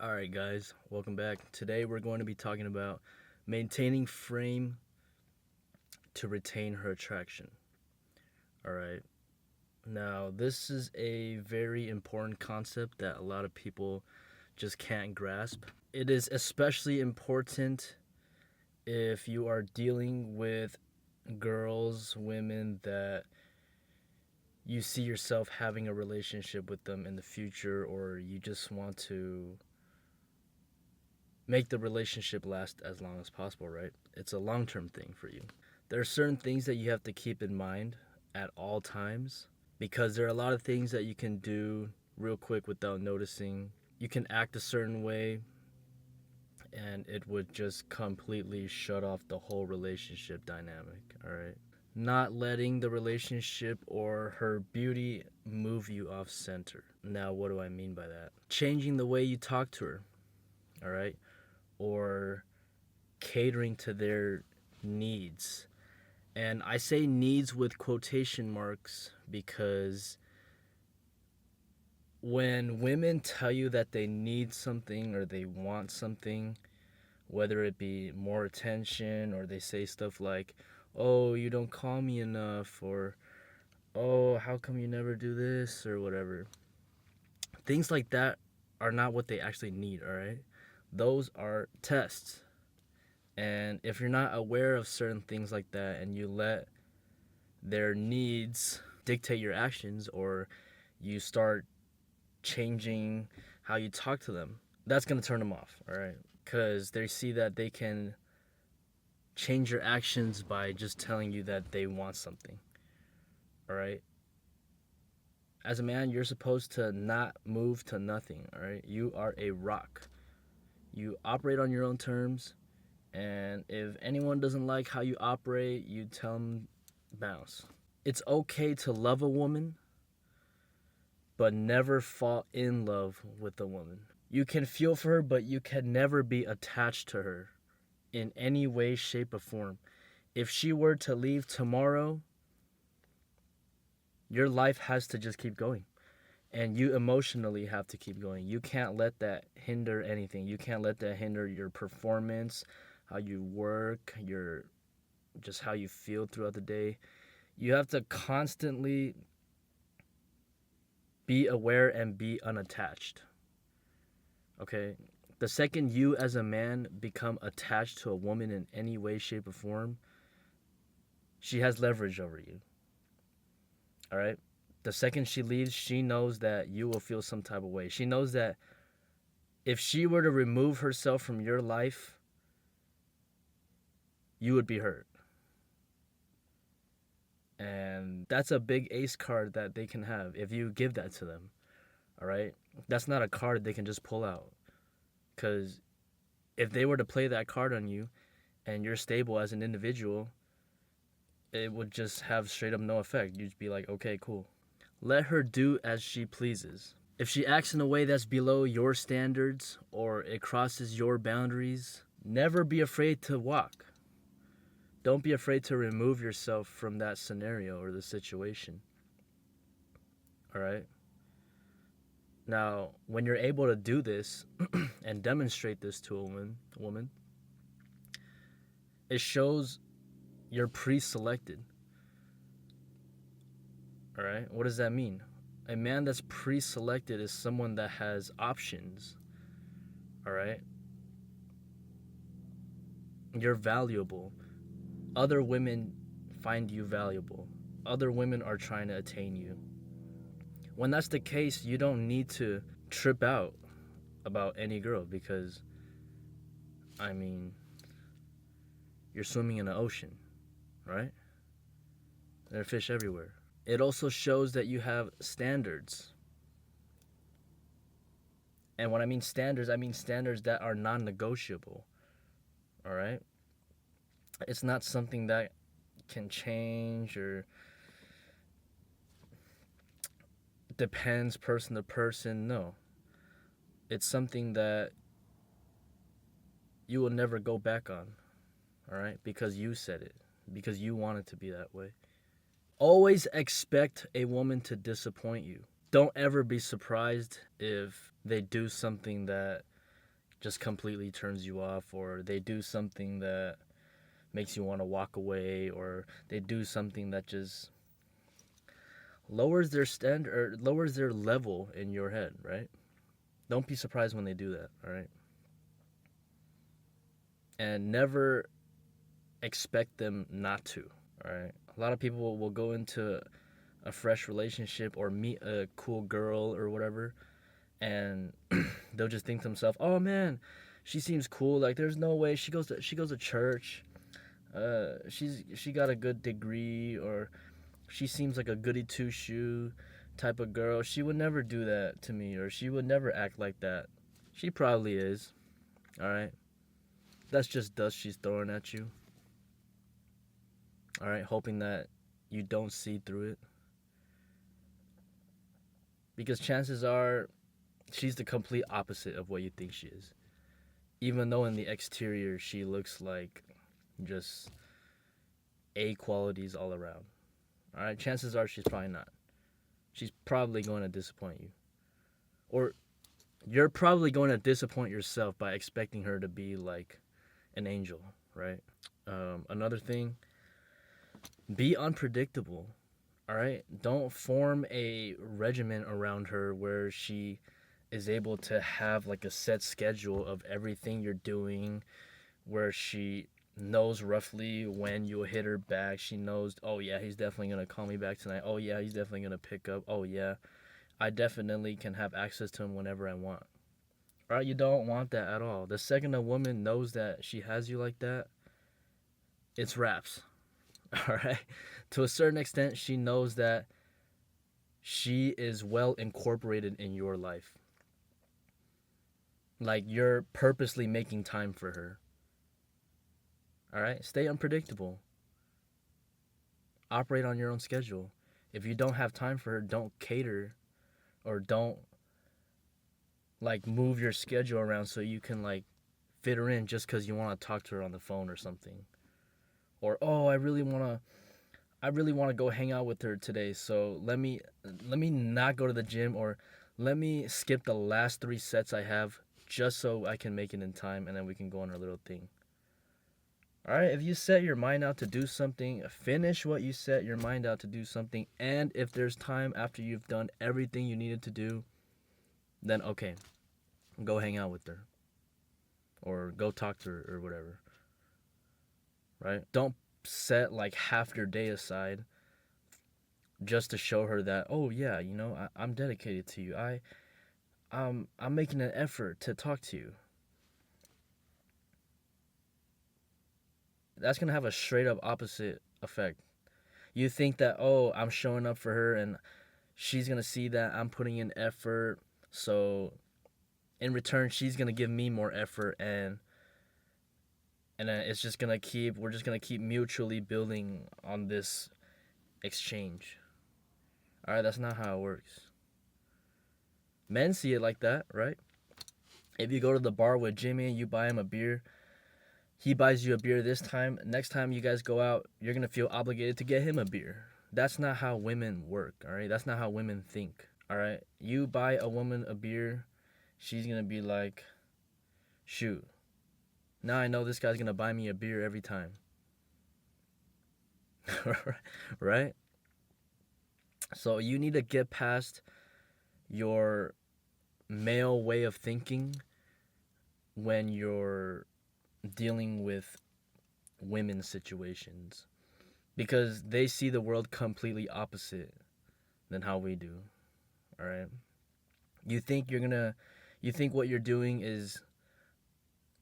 All right, guys, welcome back. Today we're going to be talking about maintaining frame to retain her attraction. All right. Now, this is a very important concept that a lot of people just can't grasp. It is especially important if you are dealing with girls, women that you see yourself having a relationship with them in the future, or you just want to make the relationship last as long as possible, right? It's a long term thing for you. There are certain things that you have to keep in mind at all times because there are a lot of things that you can do real quick without noticing. You can act a certain way and it would just completely shut off the whole relationship dynamic, all right? Not letting the relationship or her beauty move you off center. Now, what do I mean by that? Changing the way you talk to her, all right? Or catering to their needs. And I say needs with quotation marks because when women tell you that they need something or they want something, whether it be more attention or they say stuff like, oh, you don't call me enough, or oh, how come you never do this, or whatever. Things like that are not what they actually need, all right? Those are tests. And if you're not aware of certain things like that and you let their needs dictate your actions, or you start changing how you talk to them, that's going to turn them off, all right? Because they see that they can change your actions by just telling you that they want something, all right? As a man, you're supposed to not move to nothing, all right? You are a rock. You operate on your own terms, and if anyone doesn't like how you operate, you tell them bounce. It's okay to love a woman, but never fall in love with a woman. You can feel for her, but you can never be attached to her in any way, shape, or form. If she were to leave tomorrow, your life has to just keep going. And you emotionally have to keep going. You can't let that hinder anything. You can't let that hinder your performance, how you work, your just how you feel throughout the day. You have to constantly be aware and be unattached. Okay? The second you as a man become attached to a woman in any way, shape, or form, she has leverage over you. All right? The second she leaves, she knows that you will feel some type of way. She knows that if she were to remove herself from your life, you would be hurt. And that's a big ace card that they can have if you give that to them. All right? That's not a card they can just pull out. Because if they were to play that card on you and you're stable as an individual, it would just have straight up no effect. You'd be like, okay, cool. Let her do as she pleases. If she acts in a way that's below your standards or it crosses your boundaries, never be afraid to walk. Don't be afraid to remove yourself from that scenario or the situation. All right? Now, when you're able to do this and demonstrate this to a woman, it shows you're pre-selected. All right? What does that mean? A man that's pre-selected is someone that has options. All right? You're valuable. Other women find you valuable. Other women are trying to attain you. When that's the case, you don't need to trip out about any girl because, I mean, you're swimming in an ocean, right? There are fish everywhere. It also shows that you have standards. And when I mean standards that are non negotiable, all right? It's not something that can change or depends person to person. No. It's something that you will never go back on, all right? Because you said it, because you want it to be that way. Always expect a woman to disappoint you. Don't ever be surprised if they do something that just completely turns you off, or they do something that makes you want to walk away, or they do something that just lowers their standard or lowers their level in your head, right? Don't be surprised when they do that, all right? And never expect them not to, all right? A lot of people will go into a fresh relationship or meet a cool girl or whatever, and they'll just think to themselves, "Oh man, she seems cool. Like there's no way she goes to church. She got a good degree, or she seems like a goody two shoe type of girl. She would never do that to me, or she would never act like that. She probably is. All right, that's just dust she's throwing at you. All right, hoping that you don't see through it, because chances are she's the complete opposite of what you think she is. Even though in the exterior she looks like just A qualities all around. All right, chances are she's probably not. She's probably going to disappoint you. Or you're probably going to disappoint yourself by expecting her to be like an angel, right? Another thing, be unpredictable. All right, don't form a regimen around her where she is able to have like a set schedule of everything you're doing, where she knows roughly when you'll hit her back. She knows, oh yeah, he's definitely gonna call me back tonight. Oh yeah, he's definitely gonna pick up. Oh yeah, I definitely can have access to him whenever I want. All right, you don't want that at all. The second a woman knows that she has you like that, it's wraps. All right, to a certain extent, she knows that she is well incorporated in your life. Like you're purposely making time for her. All right, stay unpredictable. Operate on your own schedule. If you don't have time for her, don't cater, or don't like move your schedule around so you can like fit her in just because you want to talk to her on the phone or something. Or oh, I really want to go hang out with her today, so let me not go to the gym, or let me skip the last 3 sets I have just so I can make it in time, and then we can go on our little thing. All right, if you set your mind out to do something, finish what you set your mind out to do something, and if there's time after you've done everything you needed to do, then okay, go hang out with her or go talk to her or whatever. Right? Don't set like half your day aside just to show her that, oh yeah, I'm dedicated to you. I'm making an effort to talk to you. That's gonna have a straight up opposite effect. You think that, oh, I'm showing up for her and she's gonna see that I'm putting in effort, so in return she's gonna give me more effort, and then we're just gonna keep mutually building on this exchange. All right, that's not how it works. Men see it like that, right? If you go to the bar with Jimmy and you buy him a beer, he buys you a beer this time. Next time you guys go out, you're gonna feel obligated to get him a beer. That's not how women work, all right? That's not how women think, all right? You buy a woman a beer, she's gonna be like, shoot, now I know this guy's gonna buy me a beer every time. Right? So you need to get past your male way of thinking when you're dealing with women's situations, because they see the world completely opposite than how we do. All right? You think what you're doing is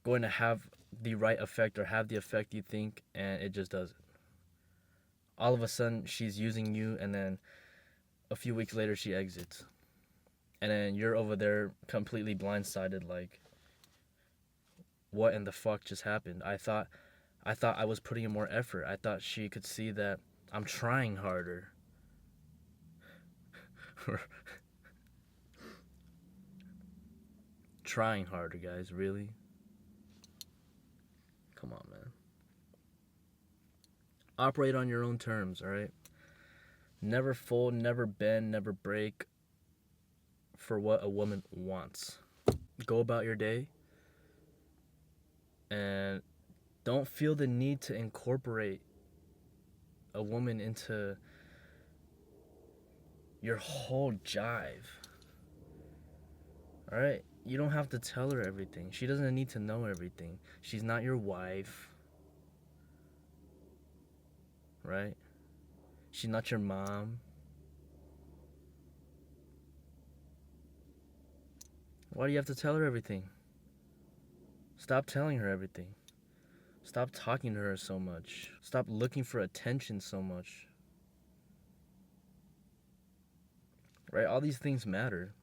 going to have the right effect or have the effect you think, and it just doesn't. All of a sudden she's using you, and then a few weeks later she exits. And then you're over there completely blindsided, like, what in the fuck just happened? I thought I was putting in more effort. I thought she could see that I'm trying harder. Trying harder, guys, really? Come on, man. Operate on your own terms, all right? Never fold, never bend, never break for what a woman wants. Go about your day. And don't feel the need to incorporate a woman into your whole jive. All right? You don't have to tell her everything. She doesn't need to know everything. She's not your wife, right? She's not your mom. Why do you have to tell her everything? Stop telling her everything. Stop talking to her so much. Stop looking for attention so much. Right? All these things matter.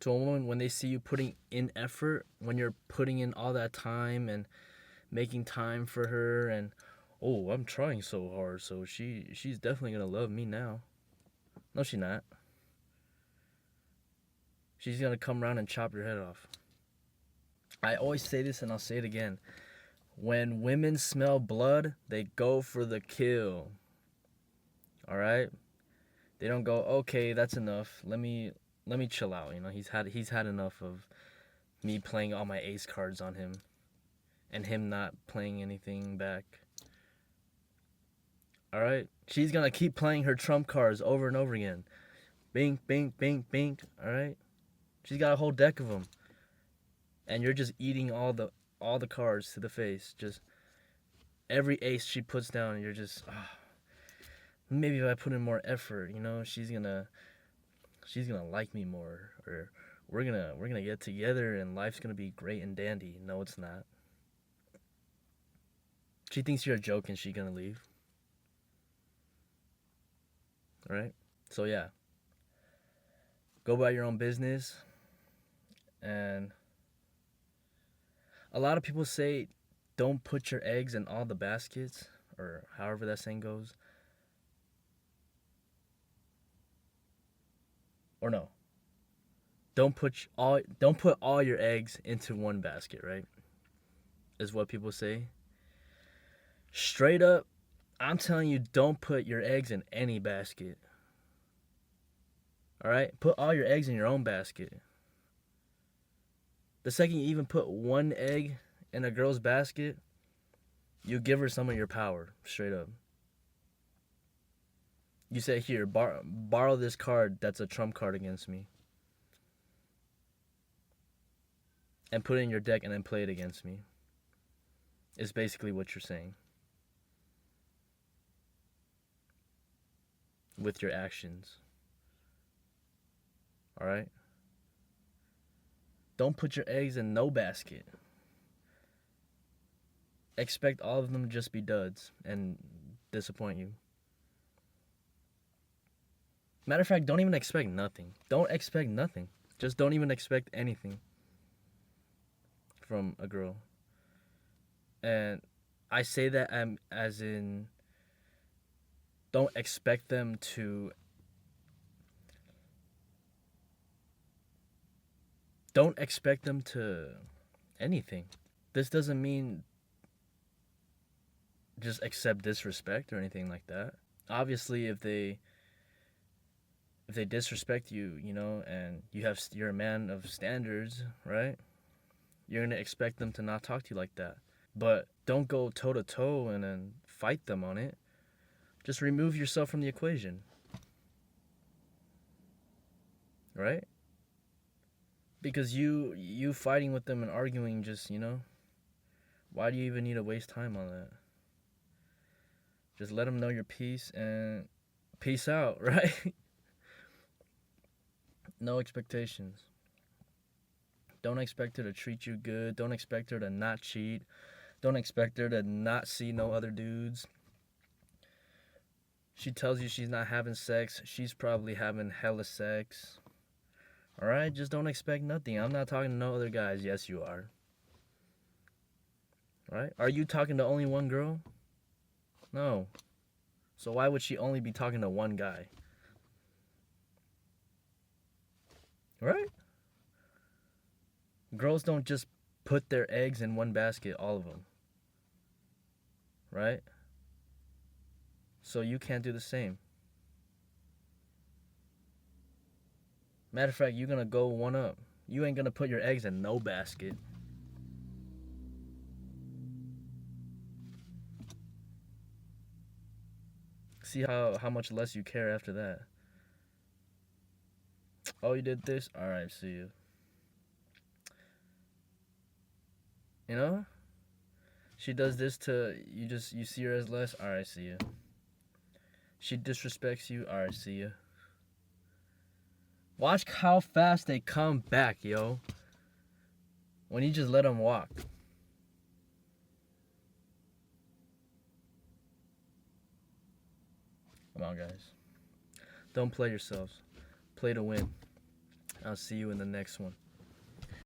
To a woman, when they see you putting in effort, when you're putting in all that time and making time for her, and oh, I'm trying so hard, so she's definitely gonna love me now. No, she's not. She's gonna come around and chop your head off. I always say this and I'll say it again. When women smell blood, they go for the kill. All right? They don't go, "Okay, that's enough. Let me chill out." You know, he's had enough of me playing all my ace cards on him and him not playing anything back. All right? She's going to keep playing her trump cards over and over again. Bink, bink, bink, bink. All right? She's got a whole deck of them. And you're just eating all the cards to the face. Just every ace she puts down, you're just, maybe if I put in more effort, you know, she's gonna like me more, or we're gonna get together and life's gonna be great and dandy. No, it's not. She thinks you're a joke and she's gonna leave. All right? So yeah, go about your own business. And a lot of people say, don't put your eggs in all the baskets, or however that saying goes. Or no. Don't put all your eggs into one basket, right? Is what people say. Straight up, I'm telling you, don't put your eggs in any basket. All right? Put all your eggs in your own basket. The second you even put one egg in a girl's basket, you give her some of your power, straight up. You say, "Here, borrow this card that's a trump card against me, and put it in your deck and then play it against me." Is basically what you're saying. With your actions. All right? Don't put your eggs in no basket. Expect all of them to just be duds and disappoint you. Matter of fact, don't even expect nothing. Don't expect nothing. Just don't even expect anything from a girl. And I say that as in, don't expect them to. Don't expect them to anything. This doesn't mean just accept disrespect or anything like that. Obviously, if they disrespect you, you know, and you're a man of standards, right? You're gonna expect them to not talk to you like that. But don't go toe to toe and then fight them on it. Just remove yourself from the equation. Right? Because you fighting with them and arguing, just, you know, why do you even need to waste time on that? Just let them know your piece and peace out, right? No expectations. Don't expect her to treat you good. Don't expect her to not cheat. Don't expect her to not see no other dudes. She tells you she's not having sex. She's probably having hella sex. Alright? Just don't expect nothing. I'm not talking to no other guys. Yes, you are. Right? Are you talking to only one girl? No. So why would she only be talking to one guy? Right? Girls don't just put their eggs in one basket, all of them. Right? So you can't do the same. Matter of fact, you're gonna go one up. You ain't gonna put your eggs in no basket. see how much less you care after that. Oh, you did this? Alright, see you. You know? She does this to you, just you see her as less. Alright, see you. She disrespects you. Alright, see you. Watch how fast they come back, yo. When you just let them walk. Come on, guys. Don't play yourselves. Play to win. I'll see you in the next one.